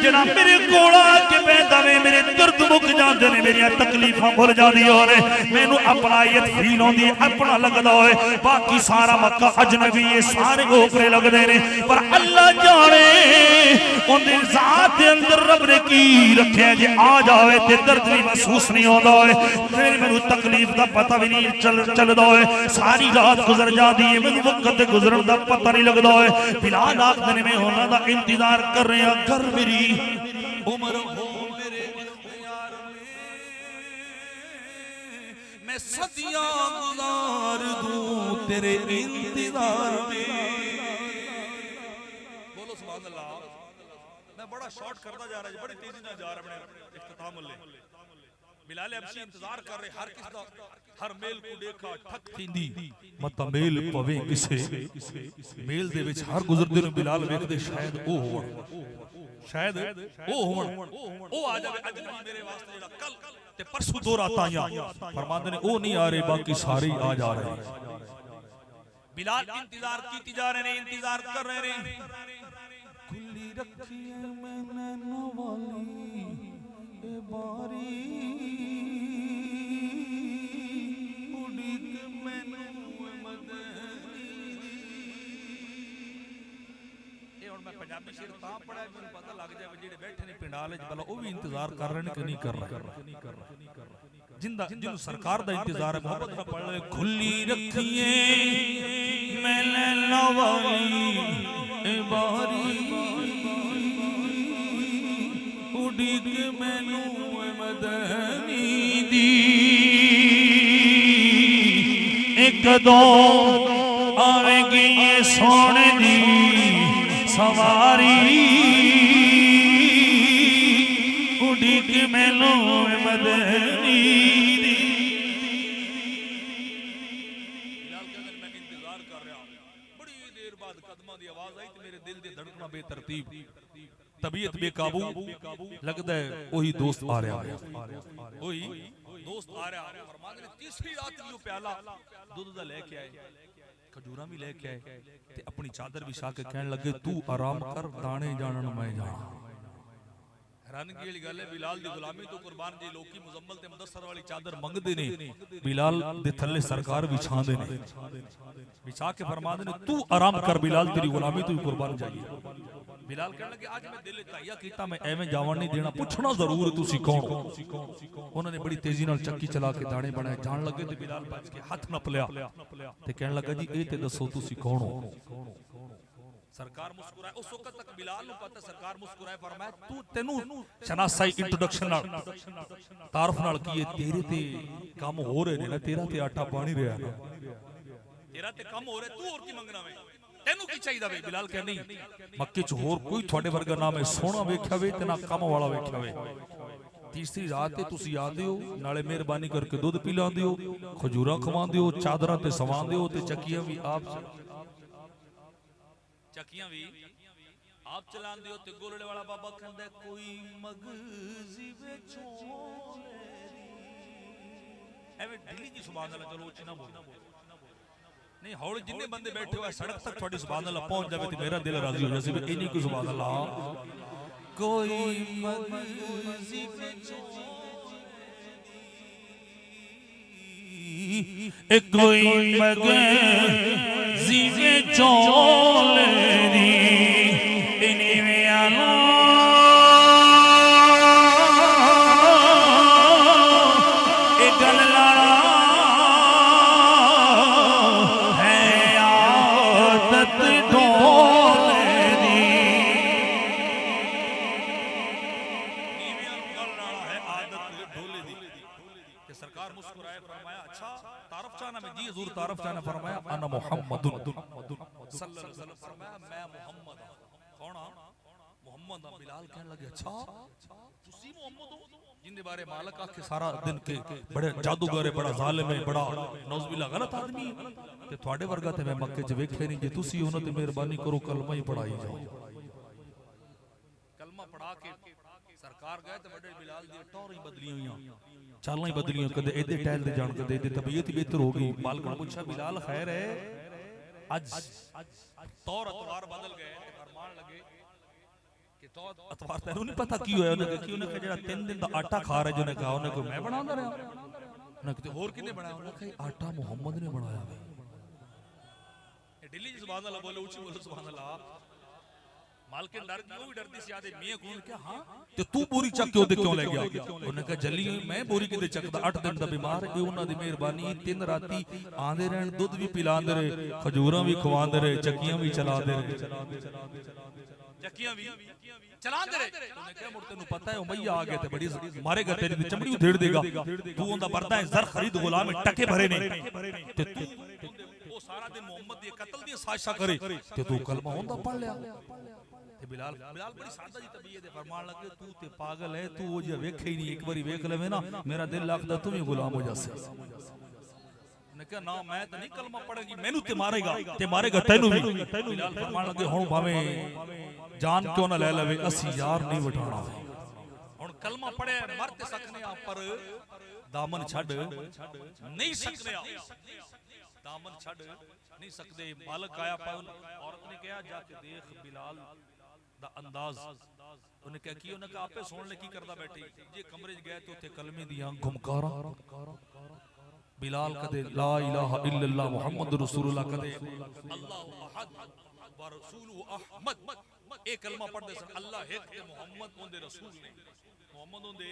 जना मेरे कोल आके बैठदा वे मेरे दर्द मुक जांदे ने मेरी तकलीफां भुल जांदी और मैनू अपनायत फील होंदी अपना लगदा होए बाकी सारा मक्का अजनबी ये सारे ओकरे लगदे ने पर अल्लाह जाने उनके जात के अंदर रब ने की रखे जे आ जाए ते दर्द भी महसूस नहीं होता है फिर मैनू तकलीफ का पता भी नहीं चलता है सारी रात गुजर जाती है मैनू वक्त गुजरन का पता नहीं लगता है। बिलाल आखदे ने मैं उन्हां दा इंतजार कर रहा घर मेरी उम्र हो मेरे इख्तियार में मैं सदियां गुजार दूं तेरे इंतजार में। बोलो सुभान अल्लाह। मैं बड़ा शॉर्ट करता जा रहा है बड़ी तेजी से जा रहा है अपने इख्तिताम ले बिलाल अबशी इंतजार कर रहे हर किस दा हर मेल को देखा ठक थींदी मत मेल पवे किसे मेल दे विच हर गुजरदे नु बिलाल वेखदे शायद ओ होवण शायद ओ होवण ओ आ जावे अजनबी मेरे वास्ते जेड़ा कल ते परसों दो रात आया फरमांदे ने ओ नहीं आ रहे बाकी सारे आ जा रहे बिलाल इंतजार कीती जा रहे ने इंतजार कर रहे ने खुली रखी है मैंने नवाली ए बारी उड़ी के मैनू मदनी ए हुन मैं पंजाबी शेर तां पढ़ा मैनू पता लग जाए जेड़े बैठे ने पिंडाल च भला ओ भी इंतजार कर रहे ने कि नहीं कर रहे जिंदा जिन्नू सरकार दा इंतजार है मोहब्बत ना पढ़ ले खुली रखिए मैंने नवाली ए बारी उड़ी के मैनू मदनी दी एक दो आवेगी ये सोने दी सवारी उड़ी के मैनू मदनी दी। मैं इंतजार कर रहा बड़ी देर बाद कदमां दी आवाज आई ते मेरे दिल दे धड़कना बेतरतीब तबीयत बेकाबू लगता है वही दोस्त आ रहा है वही दोस्त आ रहा है फरमाते ने तीसरी रात जो प्याला दूध दा लेके आए खजूरा भी लेके आए ते अपनी चादर बिछा के कहने लगे तू आराम कर दाने जानन मैं जाना। हैरानगी वाली गल है बिलाल दी गुलामी तो कुर्बान जी लोकी मुजम्मल ते मुदस्सर वाली चादर मंगदे ने बिलाल दे थल्ले सरकार बिछांदे ने बिछा के फरमाते ने तू आराम कर बिलाल तेरी गुलामी तू कुर्बान जाइए। बिलाल कहने लगे आज मैं दिल ताया कीता मैं एवें जावन नहीं देना पूछना जरूर तुसी कौन हो। उन्होंने बड़ी तेजी नाल चक्की चला के दाने बनाए जान लगे ते बिलाल बच के हाथ नप लिया ते कहने लगा जी ए ते दसो तुसी कौन हो। सरकार मुस्कुराए उस वक्त तक बिलाल नु पता सरकार मुस्कुराए फरमाया तू तेनू शनासाई इंट्रोडक्शन नाल तारफ नाल की तेरे ते काम हो रहे ने ना तेरा ते आटा पानी रहा ना तेरा ते काम हो रहे तू और की मंगना वे तेनू की चाहिदा वे। बिलाल कह नहीं मक्के च होर कोई थोड़े वर्गा नाम है सोना वेख्या वे ते ना काम वाला वेख्या वे। तीसरी रात ते तुसी आंदे हो नाले मेहरबानी करके दूध पी लांदे हो खजूरा खवांदे हो चादरां ते सवांदे हो ते चक्कियां भी आप चलांदे हो ते गोलड़े वाला बाबा कहंदा कोई मगजी वेचो एवे ढिली जी सुभान अल्लाह चलो उची ना बोल नहीं हौले जिन्ने बंदे बैठे हुए सड़क तक थोड़ी सुभान अल्लाह पहुंच जावे ते मेरा दिल राजी हो जाए भी इन्हीं को सुभान अल्लाह कोई मगजी वेचो कोई मगजी वेचो ढोले दी सरकार मुस्कुराए फरमाया अच्छा तारफ चाहना में जी हुजूर तारफ चाहना फरमाया अना मुहम्मदुन सल्लल्लाहु अलैहि वसल्लम फरमाया मैं मोहम्मद कौन मोहम्मद बिलाल कहने लगे अच्छा तुसी मोहम्मद हो जिंदे बारे मालिक आखे सारा दिन के बड़े जादूगर है बड़ा जालिम है बड़ा नौज़बिल्लाह गलत आदमी है ते ਤੁਹਾਡੇ वर्गा ते मैं मक्के च वेखे नहीं जे तुसी हो ना ते मेहरबानी करो कलमा ही पढ़ाई जाओ कलमा पढ़ा के सरकार गए ते बड़े बिलाल दी टोरी बदली हुईयां चालां ही बदलियां कदे एदे टहल दे जान कदे एदे तबीयत ही बेहतर हो गई मालिक ने पूछा बिलाल खैर है आज तौर अतवार बदल गए ते फरमान लगे कि तौर अतवार तेनू नहीं पता की होया उन्हें कि उन्हें जेड़ा 3 दिन दा आटा खा रहे जो ने कहा उन्हें को मैं बनांदा रहा उन्हें कि और किने बनाया उन्हें कहा आटा मोहम्मद ने बनाया है ये दिल्ली सुभान अल्लाह बोले ऊंची बोले सुभान अल्लाह मालकिन डर क्यों भी डरती सी आदे मियां कौन क्या हां ते तू बोरी चक के ओदे क्यों ले गया उन्हें कहा जली मैं बोरी किदे चकदा 8 दिन दा बीमार ए उन्हां दी मेहरबानी 3 राती आंदे रहन दूध भी पिलांदे रहे खजूरां भी खवांदे रहे चक्कियां भी चलांदे रहे चक्कियां भी चलांदे रहे उन्हें कहा मुड़ तेनू पता है उमैया आ गया ते बड़ी मारेगा तेरी दी चमड़ी उधेड़ देगा तू ओंदा बरदा है जर खरीद गुलाम में टके भरे ने ते तू वो सारा दिन मोहम्मद दी कत्ल दी साजिशा करे ते तू कलमा होंदा पढ़ लिया बिलाल बड़ी सादा जी तबीयत है फरमान लगे तू ते पागल है तू वो जे वेखे ही नहीं एक बारी वेख लेवे ना मेरा दिल लगदा तू ही गुलाम हो जासे ने कहा ना मैं तो नहीं कलमा पढ़ेगी मेनू ते मारेगा तैनू भी बिलाल फरमान लगे हुन भावे जान क्यों ना ले लेवे असी यार नहीं उठाना हुन कलमा पढ़े मर ते सकने आ पर दामन छड़ नहीं सकने आ दामन छड़ नहीं सकते मालिक आया औरत ने कहा जाके देख बिलाल दा अंदाज उन्हें क्या किया उन्हें कहा आपे सुन ले की करदा बैठी जे कमरे च गए तो उथे कलमे दी घुमकारा बिलाल कदे ला इलाहा इल्लल्लाह मुहम्मद रसूलुल्लाह कदे अल्लाहु अहद व रसूलु अहमद ए कलमा पढ़दे सन अल्लाह एक ते मोहम्मद ओंदे रसूल ने मोहम्मद ओंदे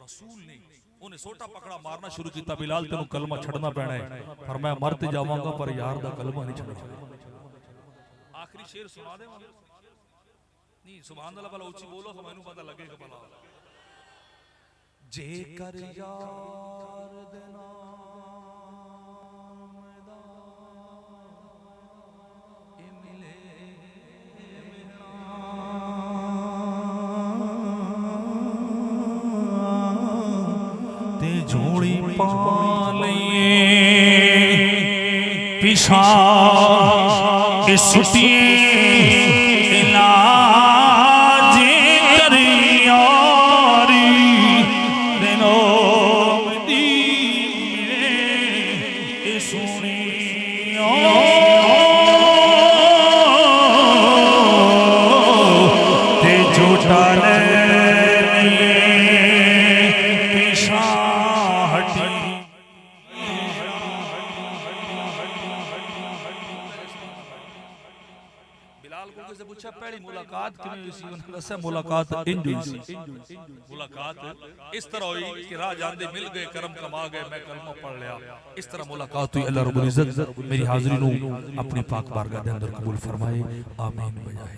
रसूल ने उन्हें सोटा पकड़ा मारना शुरू किया बिलाल तेनू कलमा छड़ना पैना है फरमाया मर ते जावांगा पर यार दा कलमा नहीं छड़ना आखिरी शेर सुना दे नहीं सुभान अल्लाह भला ऊंची बोलो तो मैनू पता लगेगा भला जे कर यार दे नाम दा ए मिले ते झोली पा लइए पिछा ए सुटिए मुलाकात इस तरह हुई कि राह जांदे मिल गए करम कमा गए मैं कलमा पढ़ लिया इस तरह मुलाकात हुई अल्लाह रब्बुल इज्जत मेरी हाजिरी नू अपनी पाक बारगाह दे अंदर कबूल फरमाए आमीन बजाए।